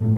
Aing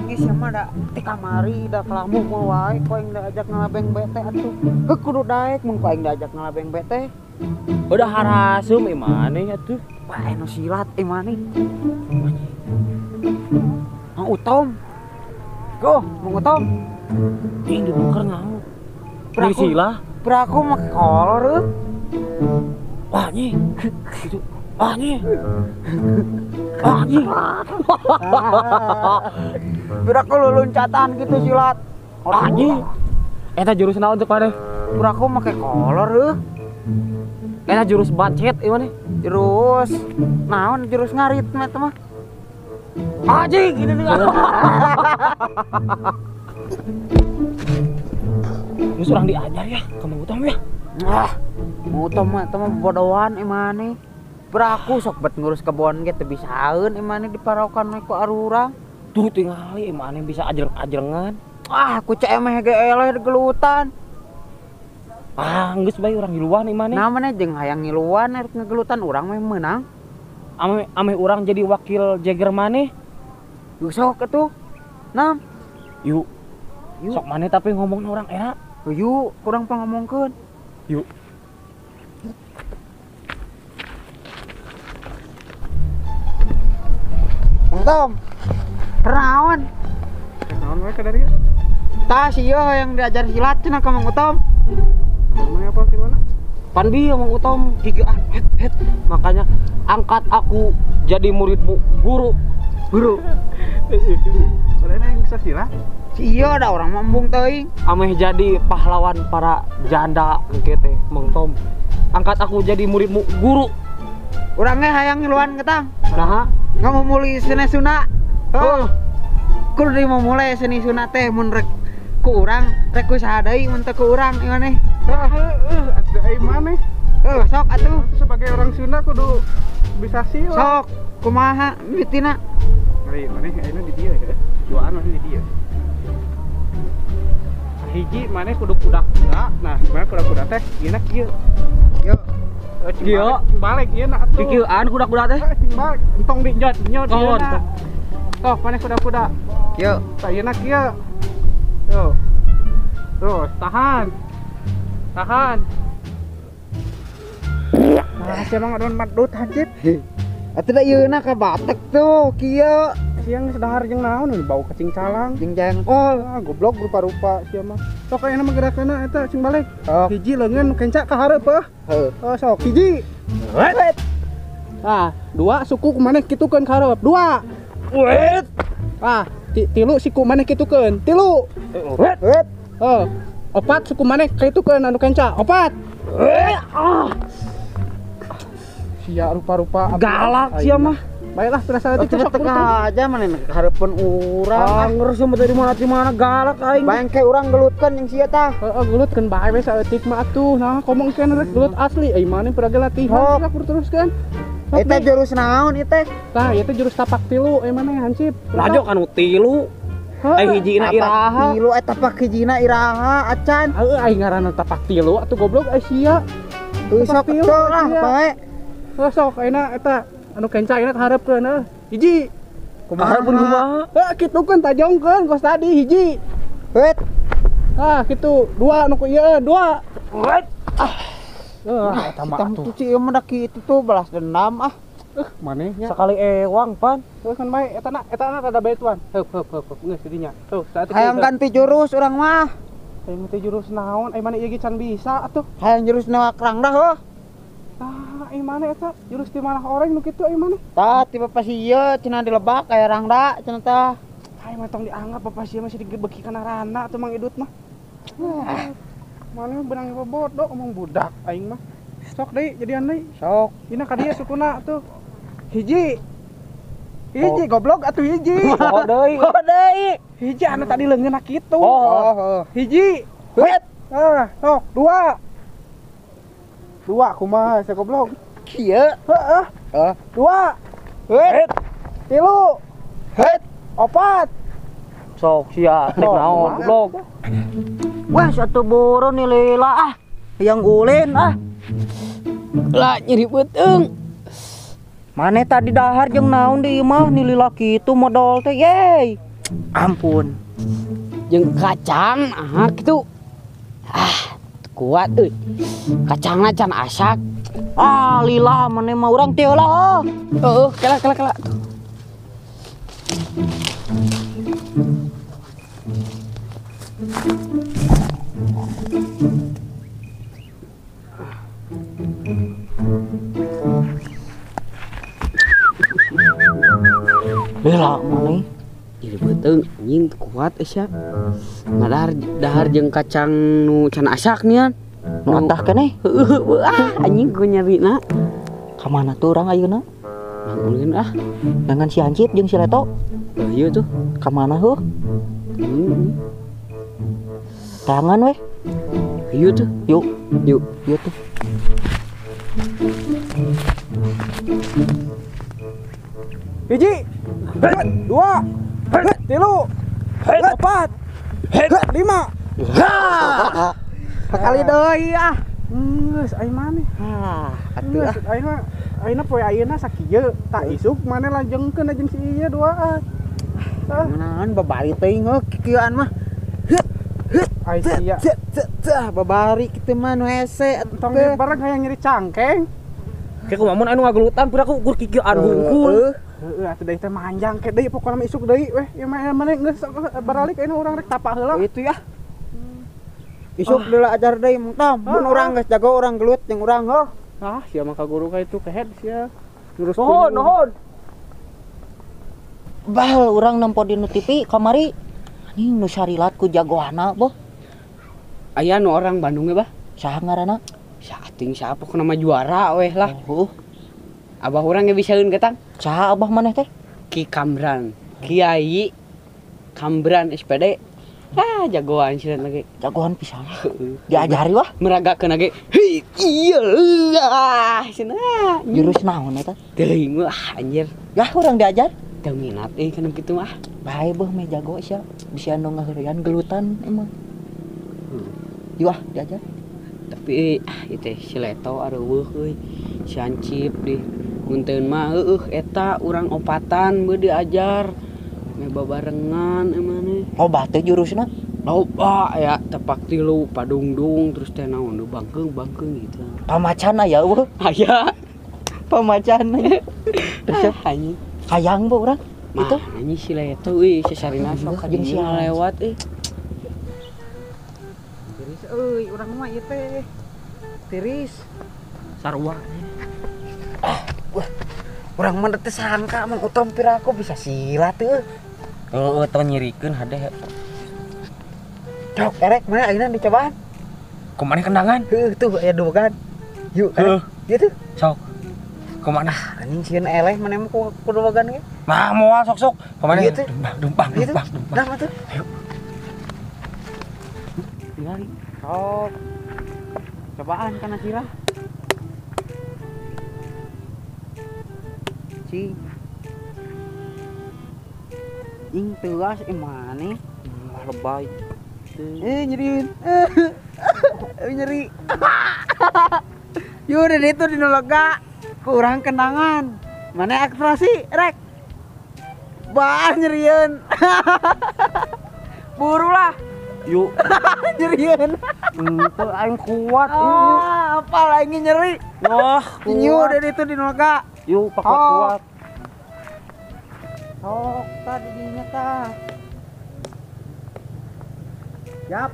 geus mah da di kamari da kelamu moal wae ku aing diajak ngalabeng bete atuh. Heuh kudu daek mun ku aing diajak ngalabeng bete. Udah harasum imane atuh. Wah anu silat imane. Mang Utom. Go, Mang Utom. Ini dibuker ngau. Ini sila. Beraku mah kolor heuh. Wah nyi. Gitu. Ah nyi. Ah nyi. Beraku loncatan gitu silat. Ah nyi. Eta jurus naon teh pade? Beraku make kolor heuh. Eta jurus bacet ieu mah. Jurus naon jurus ngarit mah teh mah. Anjing ini nih. Ini surang diajar ya, kamu Utom ya. Ah, Mang Utom mah teh mah bodohan imane. Beraku sok bet ngurus kebon ge teu bisaeun imane diparokan we ku arurang. Tuh tingali imane bisa ajreng-ajrengan. Ah, ku cemeh ge eleh gelutan. Ah, geus bae urang hiluan imane. Nah mana jeung hayang ngiluan rek ngegelutan urang mah meunang. Ame urang jadi wakil Jagger maneh. Yuk sok atuh. Nam. Yuk. Sok maneh tapi ngomong orang era. Yuk, kurang pangomongkeun. Yuk. Mang Tom. Kenaon? Naon wae kadari ya? Tah sieu yang diajar silat cenah ka Mang Utom. Namanya apa gimana? Pandi Mang Utom gigian het. Makanya angkat aku jadi muridmu, guru. Guru. Padahal yang bisa silat. Sieu ada orang mambung teuing. Ameh jadi pahlawan para janda engke teh Mang Tom. Angkat aku jadi muridmu, guru. Urang ge hayang ngiluan ketang. Nah, Ngamumuli seni Sunda. Oh. Kudu di memulai seni Sunda teh mun rek ku urang rek ku saha deui mun teu ku urang ieu maneh. Ada ai maneh. Sok atuh. Sebagai orang Sunda kudu bisa silat. Sok kumaha mitina? Mari ayeuna di dieu ya. Duaan masih di dieu. Hiji maneh kudu kuda-kuda. Nah, sebenarnya kuda-kuda teh gina kieu. Yo. Kieu balik ieu na atuh. kieuan kuda-kuda teh. Cing balik. Entong dinyot ieu Oh, na. Toh maneh kuda-kuda. Yo. Ayeuna kieu. Tuh. Terus tahan. Tahan. Nah, siapa ngadon madut hancip. Atuh da ieuna ka batek tuh kieu. Siang sedahar jeung naon bau kacing calang. Jeung jengkol. Ah, goblok rupa-rupa sia mah. Sok ayeuna mah gerakna eta cing balik. Sok. Hiji leungeun kenca ka hareup heuh. Heuh. Oh, sok hiji. Wet. Ah, dua suku kumaneh kitukeun ka hareup. Dua. Wet. Ah, tilu siku maneh kitukeun. Tilu. Wet. Wet. Oh. Opat suku maneh kitukeun anu kenca. Opat. Sia rupa-rupa Galak sia mah. Baiklah penasaran itu sok Teka aja maneh hareupeun urang. Ah, ngeurus mah dari mana galak aing. Bangke urang gelutkeun jeung sia tah. Heeh, gelutkeun bae we saeutik mah atuh. Nah, ngomongkeun rek gelut asli ai maneh pura latihan rek teruskeun. Eta jurus naon ieu teh? Tah, ieu teh jurus tapak tilu ai maneh hansip. Lajok anu tilu. Ai hijina iraha. Tilu eta pak hijina iraha acan. Heueuh ai ngaranna tapak tilu atuh goblok ai sia. Tuh sok tilu, teu lah iya. bae. Heuh sok ayeuna eta anu kenca ayeuna kaharepkeun heuh. Hiji. Hareupeun kumaha? Heuh kitukeun tajongkeun kos tadi hiji. Wet. Ah, kitu. Dua anu ku ieu, dua. Wet. Eta mah Hitam atuh. tuh ieu mah da kitu tuh balas dendam ah. Manehnya. Sekali ewang pan. Terus kan bae eta na rada bae tuan. Heup geus didinya. Tuh, saat Hayang ganti jurus urang mah. Hayang teh jurus naon? Ai mana ieu ge can bisa atuh. Hayang jurus nawakrang dah heuh. Tah, ai mana eta? Jurus ti manah oreng nu kitu ai mana? Tah tiba pas ieu cenah dilebak aya rangda cenah tah. Ai mah tong dianggap apa sih masih digebeki kana rana atuh Mang Idut mah. Mana benang bodoh omong budak aing mah. Sok deui jadian deui. Sok. Dina ka dieu sukuna atuh. Hiji goblok atuh hiji. Oh deui. Hiji anu tadi leungeunna kitu. Oh. Hiji. Wet. Ah, sok dua. Dua kumaha sa goblok? Kieu. Heeh. Oh. Dua. Het. Tilu. Het. Opat. Sok sia tek naon goblok. Wah, satu boro nih Lila ah. Yang ulin ah. Lah nyeri beuteung. Mane tadi dahar jeung naon di imah nih Lila kitu modal teh ye. Ampun. Jeung kacang kitu. Kuat euy. Kacangna can asak. Ah, Lila mane mah urang teu lah. Heeh, kela. Lila mane Jadi beuteung anjing kuat sia. Dahar jeung kacang nu can asak nian. nu antah keneh. Heueuh anjing ku nyerina. Ka mana tuh urang ayeuna? Mang ulin Dengan si Hancip jeung si Leto. Ieu tuh. Ka mana heuh? Tangan weh. Ieu tuh. Yuk, Yuk. yuk tuh. Hiji. Dua. Tilu. Opat. Lima. Sekali deui ah. Geus aing maneh. Atuh ah. Ayeuna poe ayeuna sakieu, tak isuk maneh lanjengkeun jeung si ieu duaan. Naon babari teuing heuh kieuan mah. Ai sia. Babari kitu mah nu hese Tong ge bareng hayang nyeri cangkeng. Kayak kumamun anu ngagelutan pura ku kikieuan hungkul. Heeh, atuh deui teh manjang ke deui pokona mah isuk deui weh. Ieu mah maneh geus baralik ayeuna urang rek tapak heula. Itu ya. Isuk deula ajar deui Mang Tom. Mun urang geus jago urang gelut jeung urang heuh. Ah, sia mah ka guru ka itu kehead sia. Ngurus Nuhun. Bal urang nempo di nu TV kamari. Anjing nu sarilat ku jagoana boh. Aya nu orang Bandung ge bah. Saha ngaranna? Sating siapa ku nama juara weh lah. Abah urang ge bisaeun ketang. Saha abah maneh teh? Ki Kamran. Kiai Kamran SPD. Jagoan sih lagi. Jagoan pisan. Diajari wah. Meragakeun lagi. Hei, iya. Cenah. Jurus naon eta? Teuing mah anjir. Lah urang diajar. Teu minat kana kitu mah. Bae beuh me jago sia. Bisa anu ngaheureuyan gelutan emang. Yuk ah diajar. Tapi itu si Leto areueuh euy. Si Hancip di munteun mah eta urang opatan beuh diajar. Me babarengan emane. Loba teh jurusna. Loba ya tepak tilu padungdung terus teh naon bangkeung gitu. Pamacan aya eueuh. Aya Pamacan. Terus anjing. hayang beuh urang. Itu Anjing si Leto euy si Sarina sok jeung si kadinya lewat Tiris euy, urang mah ieu teh. Tiris. Sarua. urang mah teu sangka Mang Utom piraku bisa silat teu. Heeh, teu nyirikeun hade. Cok erek mana ayeuna dicobaan. Kumaneh kendangan? Heuh tuh aya dugaan. Yuk, Heuh. Ieu tuh. Sok. Kumaneh? Anjing sieun eleh mana mah ku dugaan ge. Mah moal sok. Kumaneh? Iya, tuh. Dumpang. Ieu tuh. Dah mah tuh. Tinggali. Sok. Cobaan kana sirah. Si ing teuas emane Lebay. nyeriin nyeri yuk udah itu di nologa kurang kenangan mana ekspresi rek bah nyeriin buru lah Yuk. nyeriin Itu aing kuat. apa lagi nyeri Wah, yuk udah itu di nologa Yuk, pak kuat. sok tadi dinya tah yap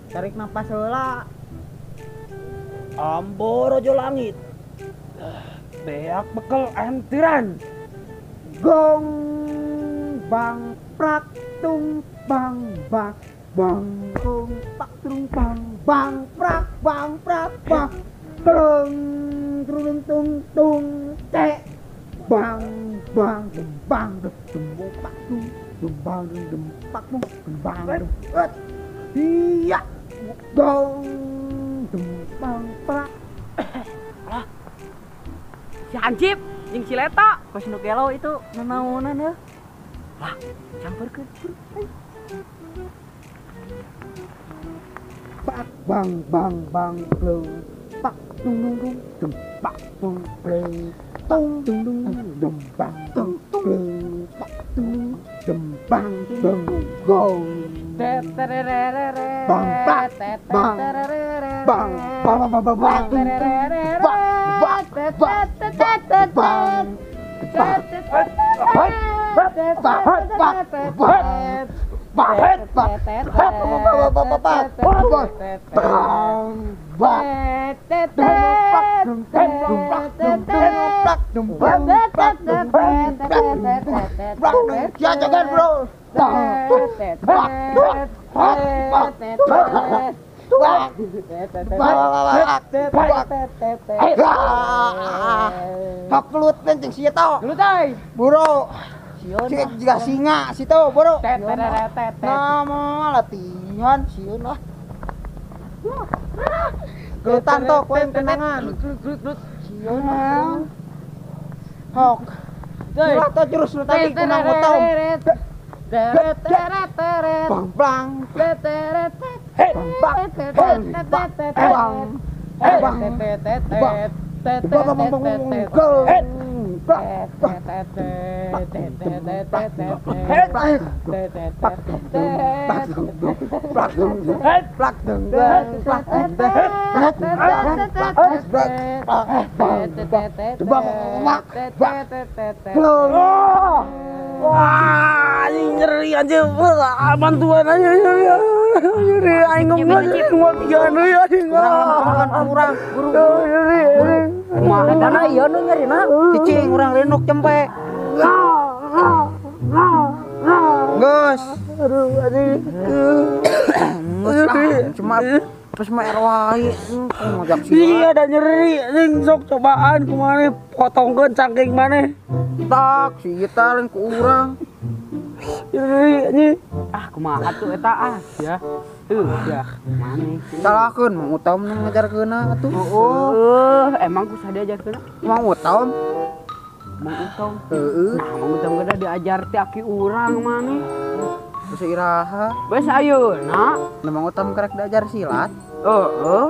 tarik napas heula Ambo Rojo Langit. Beak bekel antiran. gong bang prak tung bang bang bang gong pak tung bang prak bang tung turun tung cek bang bang bang tung pak tung bang pak tung bang iya gong bang prak Si Hansip jeung si Leto. Kos nu gelo itu nanaonan ya. Lah, campurkeun. Pak bang bang bang plung. Pak dung dung dung. Dum pak dung plung. Tung dung dung dum bang dung plung. Pak dung dum bang dung gong. Bang bang bang bang bang Haklut penceng si eta. Gelut euy. Buru. Cik juga singa situ buru. Nama latihan sieun lah. Gelutan tok poe kenangan. Sieun. Hok. Surat teh jurus nu tadi kunang utang. Bang bang. Wah, ini nyeri aja, bantuan aja, nyeri, aing ngomong jangan ya, Kurang buru. nyeri, Kumaha dana ieu nu nyerina? Cicing urang linduk cempe. Geus. aduh, aduh, Cuma pas mah wae ngajak sih. iya ada nyeri, anjing sok cobaan kumaha potongkeun cangking maneh, Tak si eta lain ku urang. nyeri anjing. Ah kumaha tuh eta ah ya. Ya maneh. Salahkeun Mang Utom nu ngajarkeunna atuh. Emang ku sadia ajarkeun. Mang Utom. Mang Utong. Heeh. Nah, Mang Utong kada diajar ti aki urang maneh. Geus iraha. Bes ayeuna. Da Mang Utom karek diajar silat. Heeh.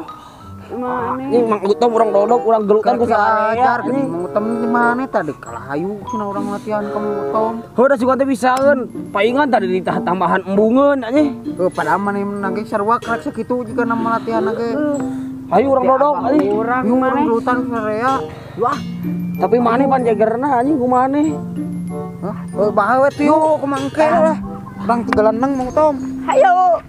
Maneh. Ini Mang Utom urang dodok, urang gelutan Karek ke saya. diajar geuning Mang Utom di mana tadi kalahayu cenah urang latihan ka Mang Utom. Heuh da sugan teh bisaeun, paingan tadi ditah tambahan embungeun anjing. Pada aman menang ge sarua karek sakitu jika nama latihan ge. Hayu urang dodok anjing. Urang Yu urang maneh. gelutan sarea. Wah, tapi maneh pan jagerna anjing ku maneh. Hah? Bahewe tieu ku mangke lah. Urang 3 leneng Mang Utom. Hayo.